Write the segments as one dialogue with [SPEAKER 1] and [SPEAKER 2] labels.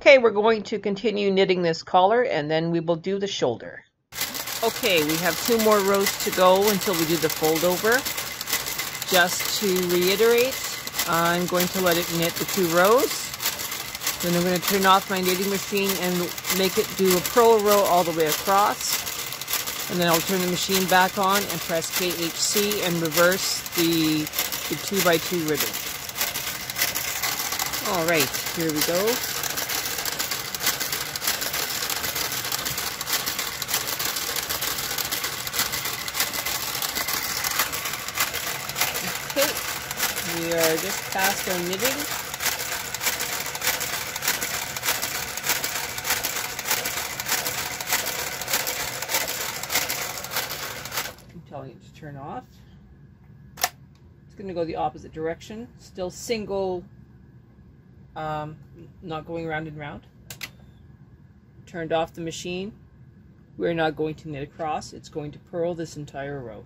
[SPEAKER 1] Okay, we're going to continue knitting this collar and then we will do the shoulder. Okay, we have 2 more rows to go until we do the fold over. Just to reiterate, I'm going to let it knit the 2 rows. Then I'm going to turn off my knitting machine and make it do a purl row all the way across. And then I'll turn the machine back on and press KHC and reverse the 2x2 ribbon. Alright, here we go. Okay, we are just past our knitting. Telling it to turn off. It's going to go the opposite direction. Still single, not going round and round. Turned off the machine. We're not going to knit across. It's going to purl this entire row.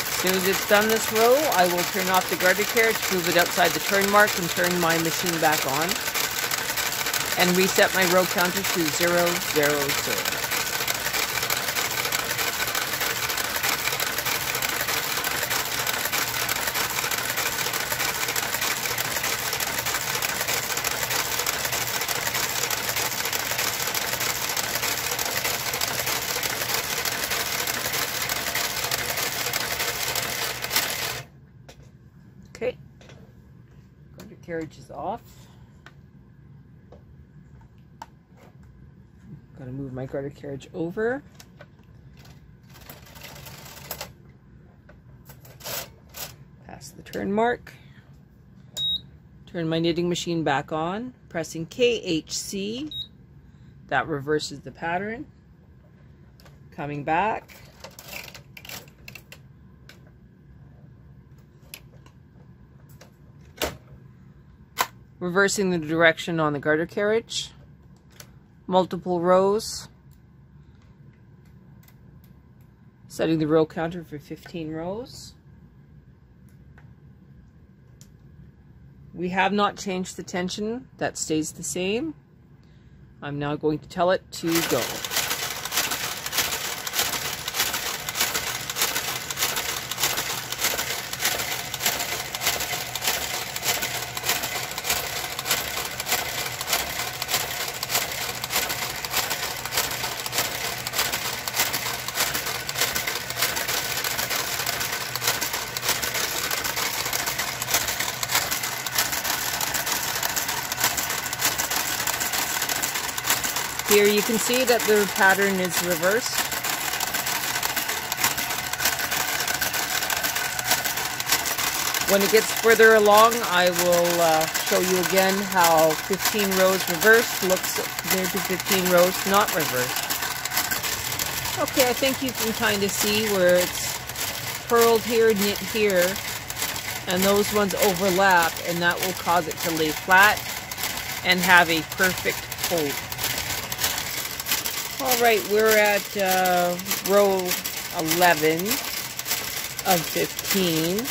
[SPEAKER 1] As soon as it's done this row, I will turn off the garter carriage, move it outside the turn mark, and turn my machine back on. And reset my row counter to 0, 0, 0. Okay, garter carriage is off. Gotta move my garter carriage over. Past the turn mark. Turn my knitting machine back on, pressing KHC. That reverses the pattern. Coming back. Reversing the direction on the garter carriage, multiple rows, setting the row counter for 15 rows. We have not changed the tension, that stays the same. I'm now going to tell it to go. Here you can see that the pattern is reversed. When it gets further along, I will show you again how 15 rows reversed looks compared to 15 rows not reversed. Okay, I think you can kind of see where it's purled here, knit here, and those ones overlap, and that will cause it to lay flat and have a perfect fold. Alright, we're at row 11 of 15.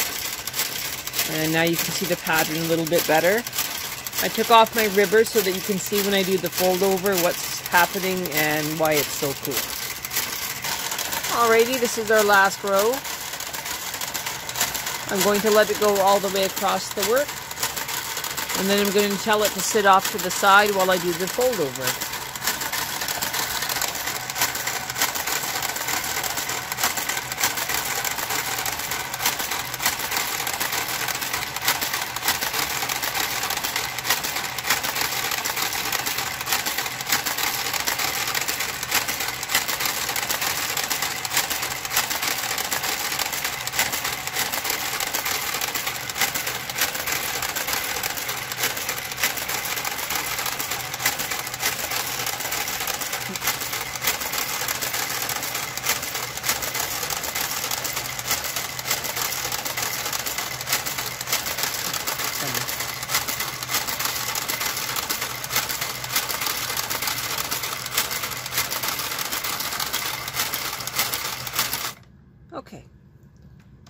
[SPEAKER 1] And now you can see the pattern a little bit better. I took off my ribber so that you can see when I do the fold over what's happening and why it's so cool. Alrighty, this is our last row. I'm going to let it go all the way across the work. And then I'm going to tell it to sit off to the side while I do the fold over.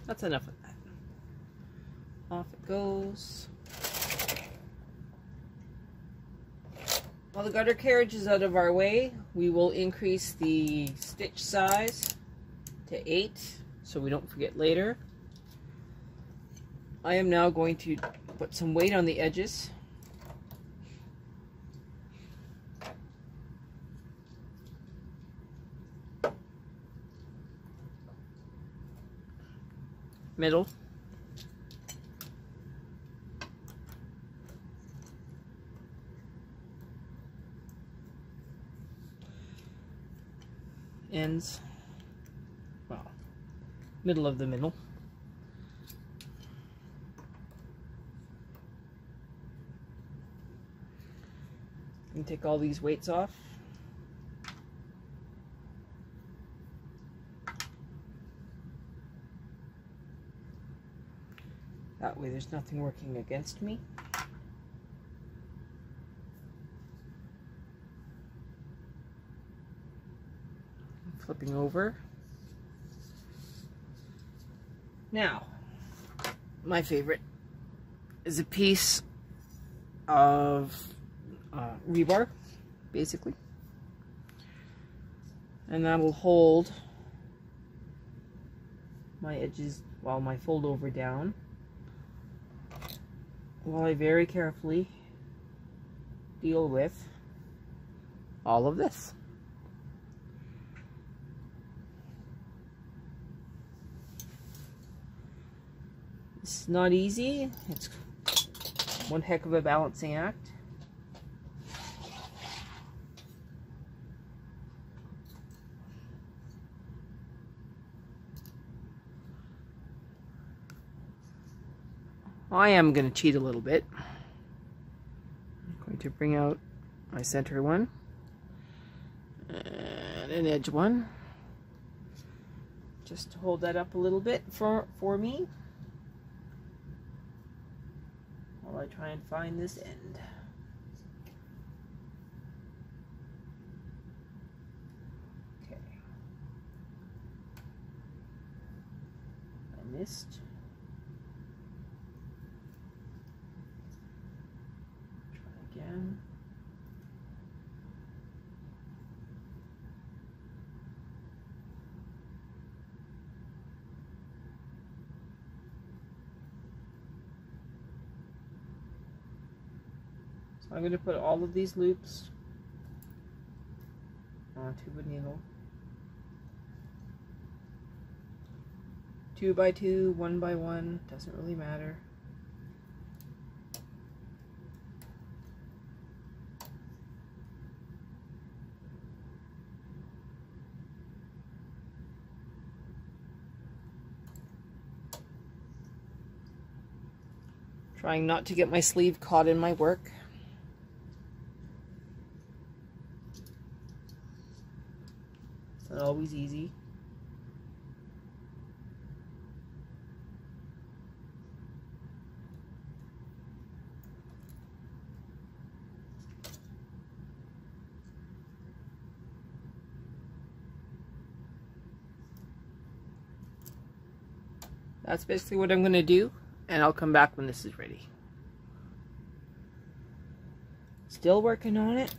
[SPEAKER 1] That's enough of that. Off it goes. While the garter carriage is out of our way, we will increase the stitch size to 8 so we don't forget later. I am now going to put some weight on the edges. Middle. Ends. Well, middle of the middle. And take all these weights off. That way there's nothing working against me. Flipping over. Now, my favorite is a piece of rebar, basically. And that will hold my edges while my fold over down, while I very carefully deal with all of this. It's not easy. It's one heck of a balancing act. I am going to cheat a little bit. I'm going to bring out my center one and an edge one, just to hold that up a little bit for me while I try and find this end. Okay, I missed. Again. So I'm going to put all of these loops onto a needle. 2 by 2, 1 by 1, doesn't really matter. Trying not to get my sleeve caught in my work. It's not always easy. That's basically what I'm going to do. And I'll come back when this is ready. Still working on it.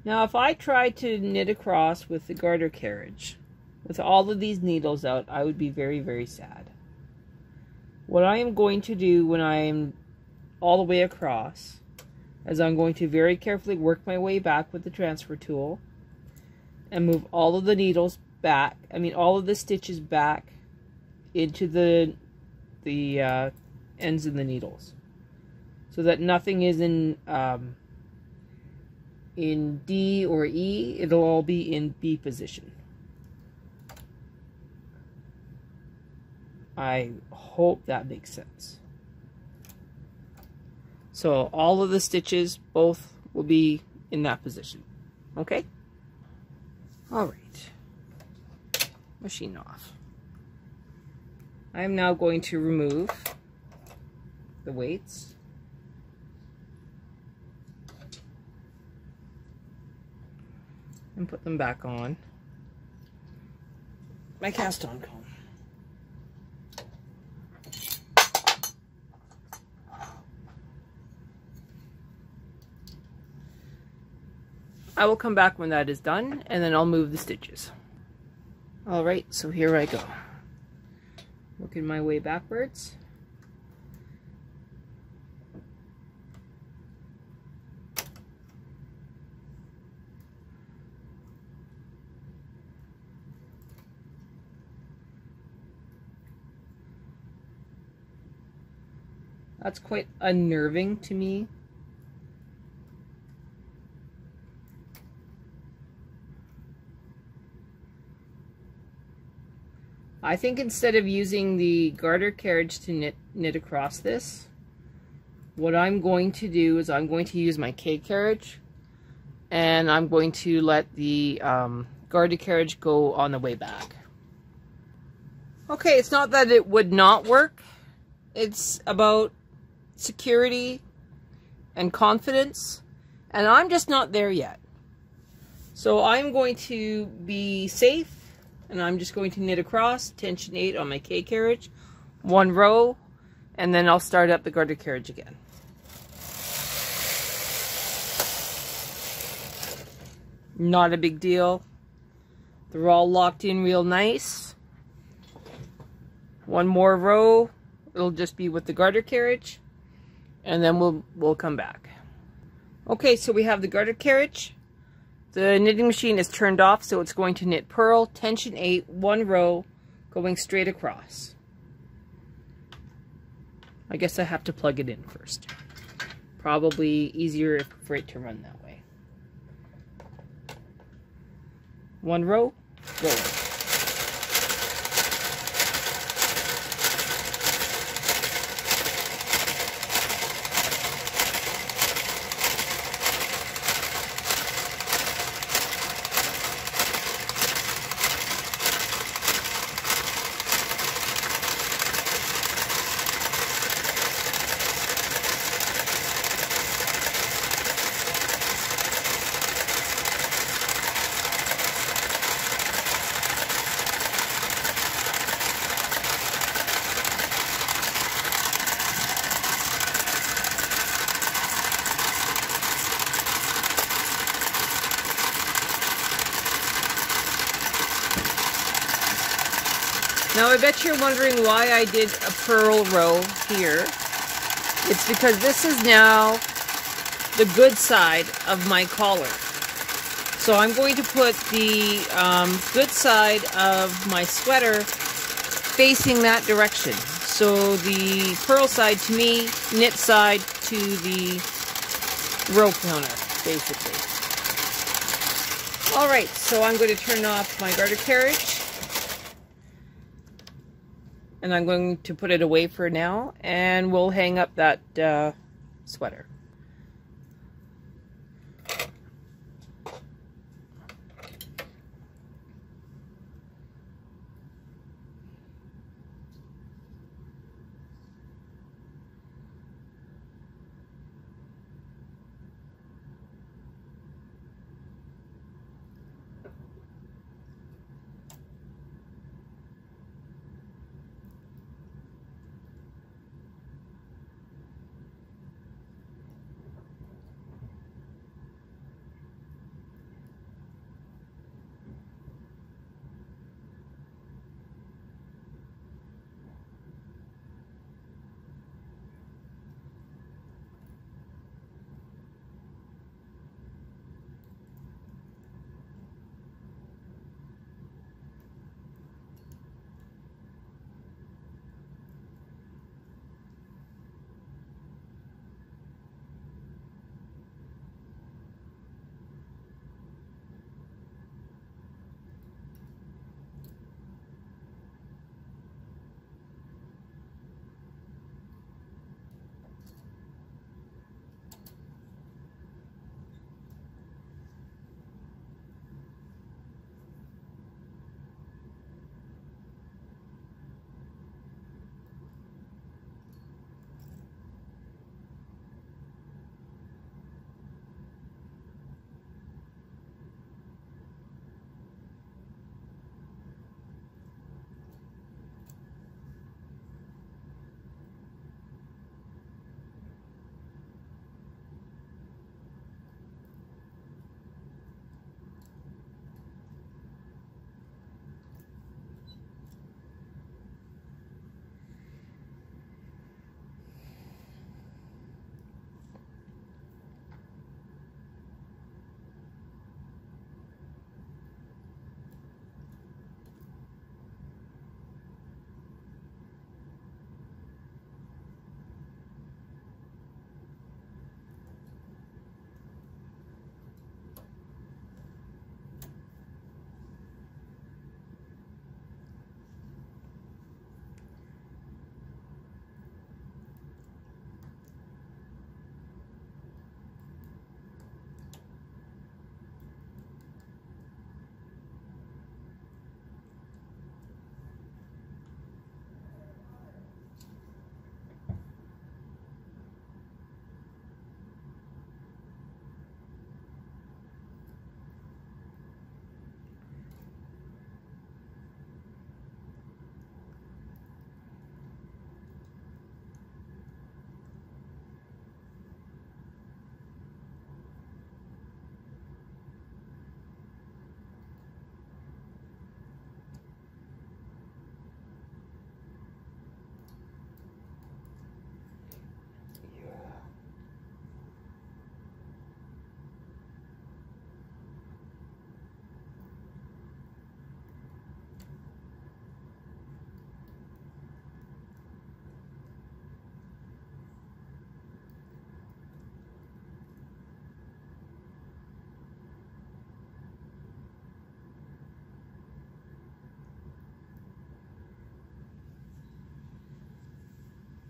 [SPEAKER 1] Now, if I tried to knit across with the garter carriage, with all of these needles out, I would be very, very sad. What I am going to do when I am all the way across is I'm going to very carefully work my way back with the transfer tool and move all of the needles back, all of the stitches back into the ends of the needles, so that nothing is in D or E. It'll all be in B position. I hope that makes sense. So all of the stitches, both, will be in that position. Okay? All right. Machine off. I am now going to remove the weights. And put them back on. my cast on comb. I will come back when that is done, and then I'll move the stitches. Alright, so here I go. Working my way backwards. That's quite unnerving to me. I think instead of using the garter carriage to knit across this, what I'm going to do is I'm going to use my K carriage, and I'm going to let the garter carriage go on the way back. Okay, it's not that it would not work. It's about security and confidence, and I'm just not there yet. So I'm going to be safe. And I'm just going to knit across, tension 8 on my K carriage, 1 row, and then I'll start up the garter carriage again. Not a big deal. They're all locked in real nice. 1 more row, it'll just be with the garter carriage, and then we'll come back. Okay, so we have the garter carriage. The knitting machine is turned off, so it's going to knit purl, tension 8, 1 row, going straight across. I guess I have to plug it in first. Probably easier for it to run that way. 1 row, going. Now I bet you're wondering why I did a purl row here. It's because this is now the good side of my collar. So I'm going to put the good side of my sweater facing that direction. So the purl side to me, knit side to the row counter, basically. Alright, so I'm going to turn off my garter carriage. And I'm going to put it away for now, and we'll hang up that sweater.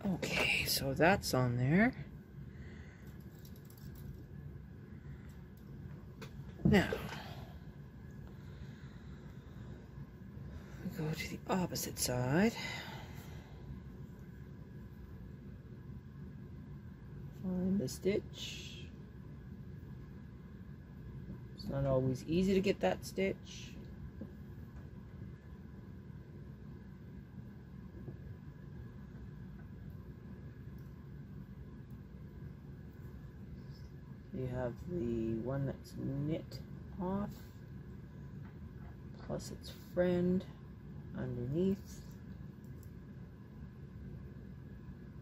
[SPEAKER 1] Okay, so that's on there. Now, we go to the opposite side. Find the stitch. It's not always easy to get that stitch. You have the one that's knit off, plus its friend underneath.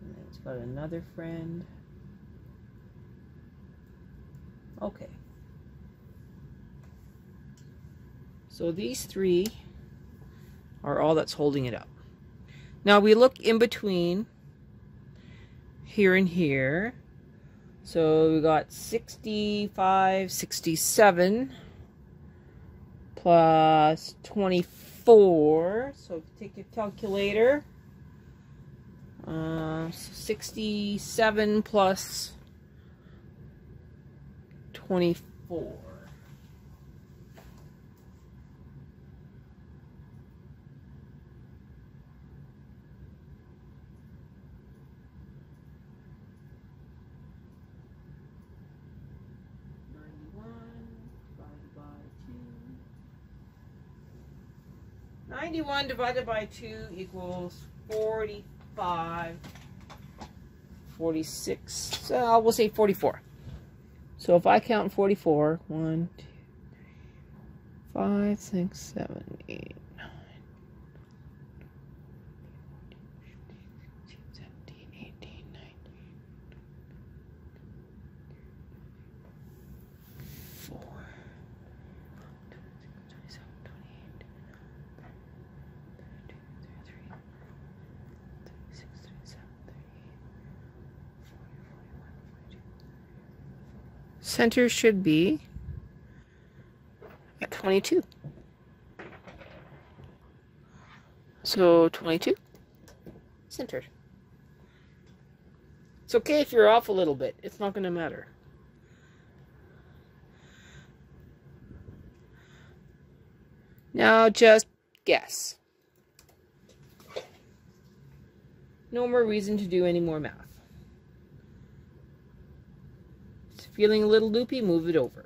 [SPEAKER 1] And then it's got another friend. Okay. So these three are all that's holding it up. Now we look in between here and here. So we got 65, 67 plus 24. So if you take your calculator, 67 plus 24. Ninety-one divided by 2 equals 45, 46, so we'll say 44. So if I count 44, 1, 2, 3, 5, 6, 7, 8, 9, 17, 18, 19, 4, 27, 28, 32, 33, 36, 37, 38, 40, 41, 42. Center should be at 22. So 22, centered. It's okay if you're off a little bit. It's not going to matter. Now just guess. No more reason to do any more math. It's feeling a little loopy, move it over.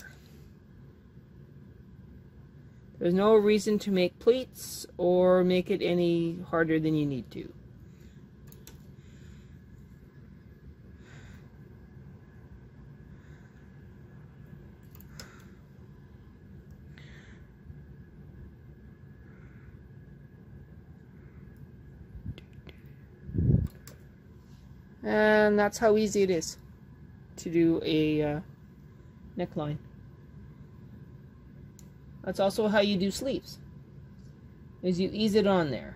[SPEAKER 1] There's no reason to make pleats or make it any harder than you need to. And that's how easy it is to do a neckline. That's also how you do sleeves, is you ease it on there.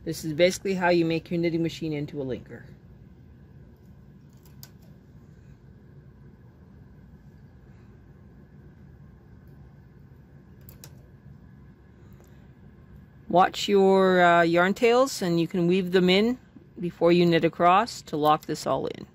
[SPEAKER 1] This is basically how you make your knitting machine into a linker. Watch your yarn tails, and you can weave them in before you knit across to lock this all in.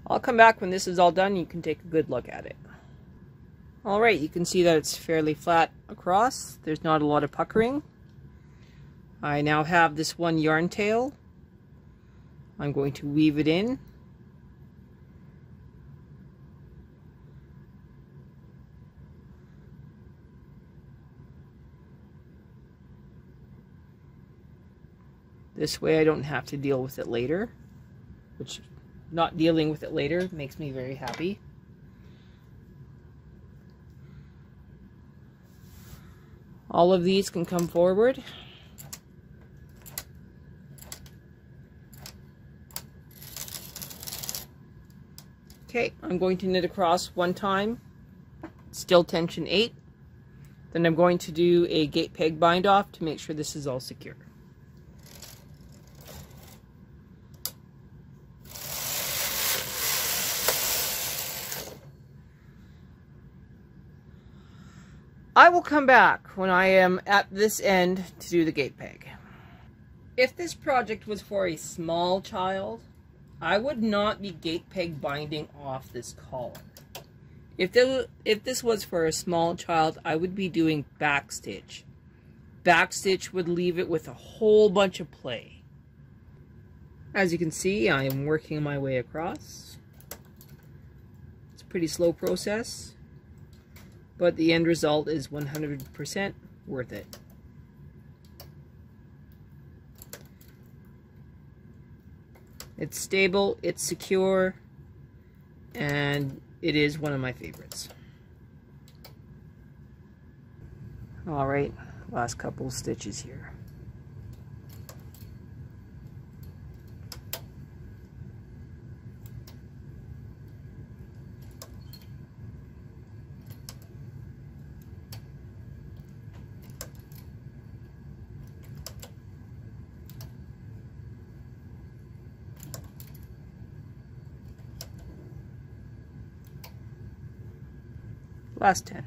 [SPEAKER 1] I'll come back when this is all done. You can take a good look at it. Alright, you can see that it's fairly flat across. There's not a lot of puckering. I now have this one yarn tail. I'm going to weave it in. This way I don't have to deal with it later, which not dealing with it later makes me very happy. All of these can come forward. Okay, I'm going to knit across one time, still tension 8. Then I'm going to do a gate peg bind off to make sure this is all secure. I will come back when I am at this end to do the gate peg. If this project was for a small child, I would not be gate peg binding off this collar. If this was for a small child, I would be doing backstitch. Backstitch would leave it with a whole bunch of play. As you can see, I am working my way across. It's a pretty slow process, but the end result is 100% worth it. It's stable, it's secure, and it is one of my favorites. Alright, last couple stitches here. Last 10.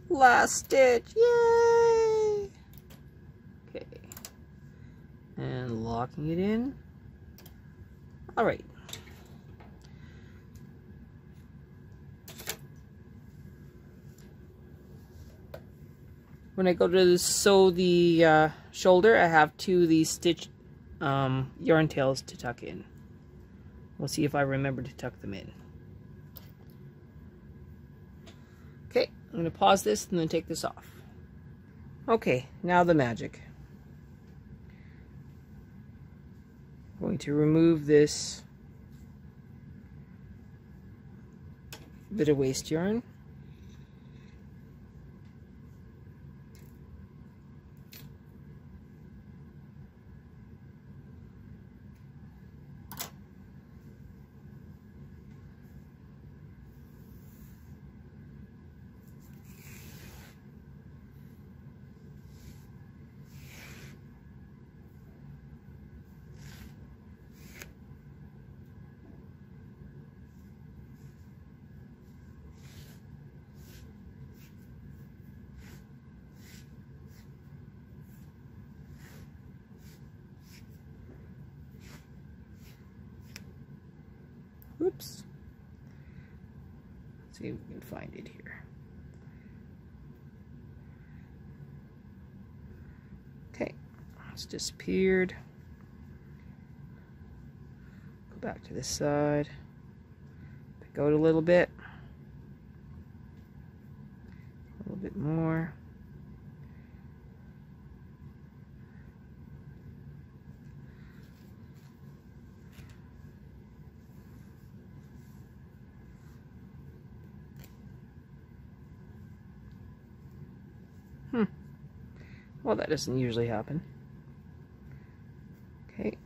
[SPEAKER 1] Last stitch, yay! Okay, and locking it in. All right. When I go to sew the shoulder, I have 2 of these stitch yarn tails to tuck in. We'll see if I remember to tuck them in. Okay, I'm going to pause this and then take this off. Okay, now the magic. I'm going to remove this bit of waste yarn. Oops. Let's see if we can find it here. Okay, it's disappeared. Go back to this side. Pick out a little bit. A little bit more. Well, that doesn't usually happen. Okay.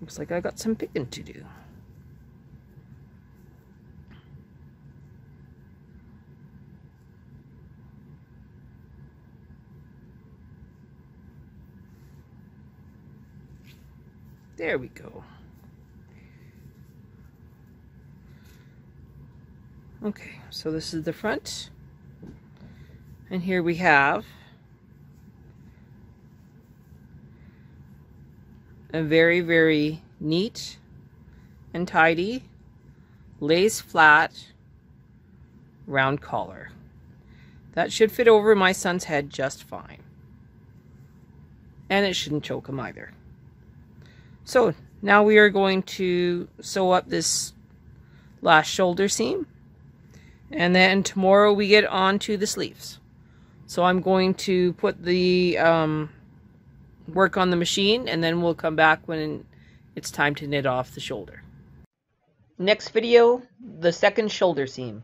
[SPEAKER 1] Looks like I got some picking to do. There we go. Okay, so this is the front. And here we have a very, very neat and tidy, lace flat, round collar. That should fit over my son's head just fine. And it shouldn't choke him either. So now we are going to sew up this last shoulder seam. And then tomorrow we get on to the sleeves. So I'm going to put the work on the machine, and then we'll come back when it's time to knit off the shoulder. Next video, the second shoulder seam.